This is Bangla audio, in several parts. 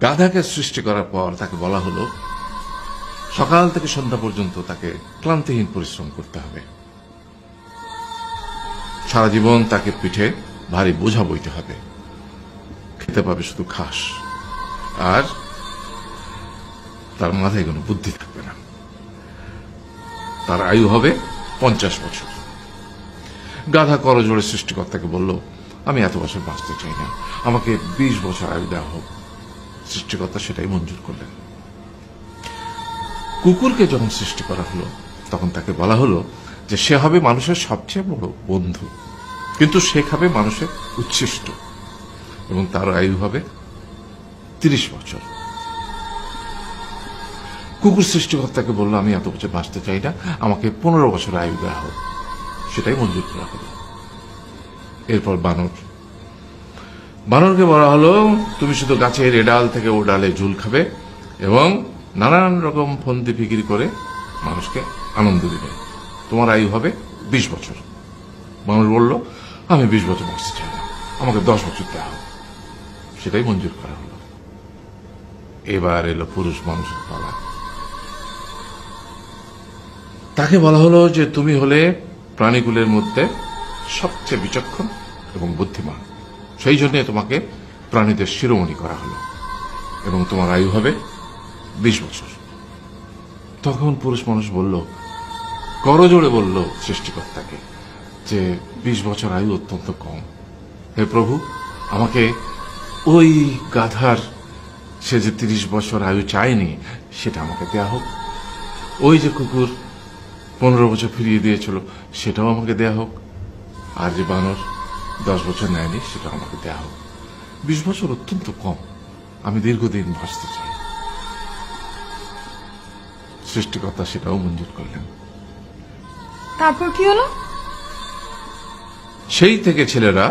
গাধাকে সৃষ্টি করার পর তাকে বলা হলো সকাল থেকে সন্ধ্যা পর্যন্ত তাকে ক্লান্তিহীন পরিশ্রম করতে হবে, সারা জীবন তাকে পিঠে ভারী বোঝা বইতে হবে, খেতে পাবে শুধু ঘাস, আর তার মাথায় কোনো বুদ্ধি থাকবে না। তার আয়ু হবে 50 বছর। গাধা করজোড়ে সৃষ্টিকর্তাকে বলল, আমি এত বছর বাঁচতে চাই না, আমাকে 20 বছর আয়ু দেওয়া হোক। সৃষ্টিকর্তা সেটাই মঞ্জুর করলেন। কুকুরকে যখন সৃষ্টি করা হলো তখন তাকে বলা হলো যে সে হবে মানুষের সবচেয়ে বড় বন্ধু, কিন্তু সে খাবে মানুষের উচ্ছিষ্ট, এবং তার আয়ু হবে 30 বছর। কুকুর সৃষ্টিকর্তাকে বলল, আমি এত বছর বাঁচতে চাই না, আমাকে 15 বছর আয়ু দেওয়া হোক। সেটাই মঞ্জুর করা হলো। এরপর বানরকে বলা হলো, তুমি শুধু গাছের এ ডাল থেকে ও ডালে ঝুল খাবে এবং নানান রকম ফন্দি ফিকির করে মানুষকে আনন্দ দিবে, তোমার আয়ু হবে 20 বছর। মানুষ বলল, আমি 20 বছর বাঁচতে চাই না, আমাকে 10 বছর দেওয়া হোক। সেটাই মঞ্জুর করা হলো। এবার এলো পুরুষ মানুষের পালা। তাকে বলা হলো যে তুমি হলে প্রাণীকুলের মধ্যে সবচেয়ে বিচক্ষণ এবং বুদ্ধিমান, সেই জন্য তোমাকে প্রাণীদের শিরোমণি করা হলো এবং তোমার আয়ু হবে 20 বছর। তখন পুরুষ মানুষ বলল, করজোড়ে বলল সৃষ্টিকর্তাকে যে 20 বছর আয়ু অত্যন্ত কম, হে প্রভু, আমাকে ওই গাধার সে যে 30 বছর আয়ু চায়নি সেটা আমাকে দেয়া হোক, ওই যে কুকুর 15 বছর ফিরিয়ে দিয়েছিল সেটাও আমাকে দেয়া হোক, আর যে বানর 10 বছর নেয়নি সেটাও আমাকে দেয়া হোক। 20 বছর অত্যন্ত কম, আমি দীর্ঘদিন বাঁচতে চাই। সৃষ্টিকর্তা সেটাও মঞ্জুর করলেন। তারপর কি হলো? সেই থেকে ছেলেরা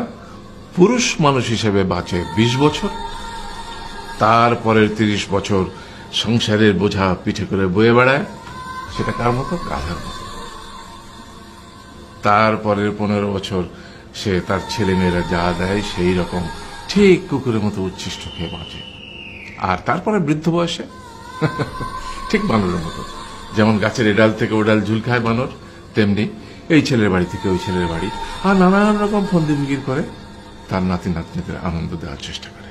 পুরুষ মানুষ হিসেবে বাঁচে 20 বছর, তারপরের 30 বছর সংসারের বোঝা পিঠে করে বয়ে বেড়ায়, সেটা কার মতো? গাধার মতো। তারপরের 15 বছর সে তার ছেলে মেয়েরা যা দেয় সেই রকম ঠিক কুকুরের মতো উচ্ছিষ্ট খেয়ে বাঁচে। আর তারপরে বৃদ্ধ বয়সে ঠিক বানরের মতো, যেমন গাছের এডাল থেকে ওডাল ঝুল খায় বানর, তেমনি এই ছেলের বাড়ি থেকে ওই ছেলের বাড়ি, আর নানান রকম ফন্দি ফিকির করে তার নাতি নাতনিদের আনন্দ দেওয়ার চেষ্টা করে।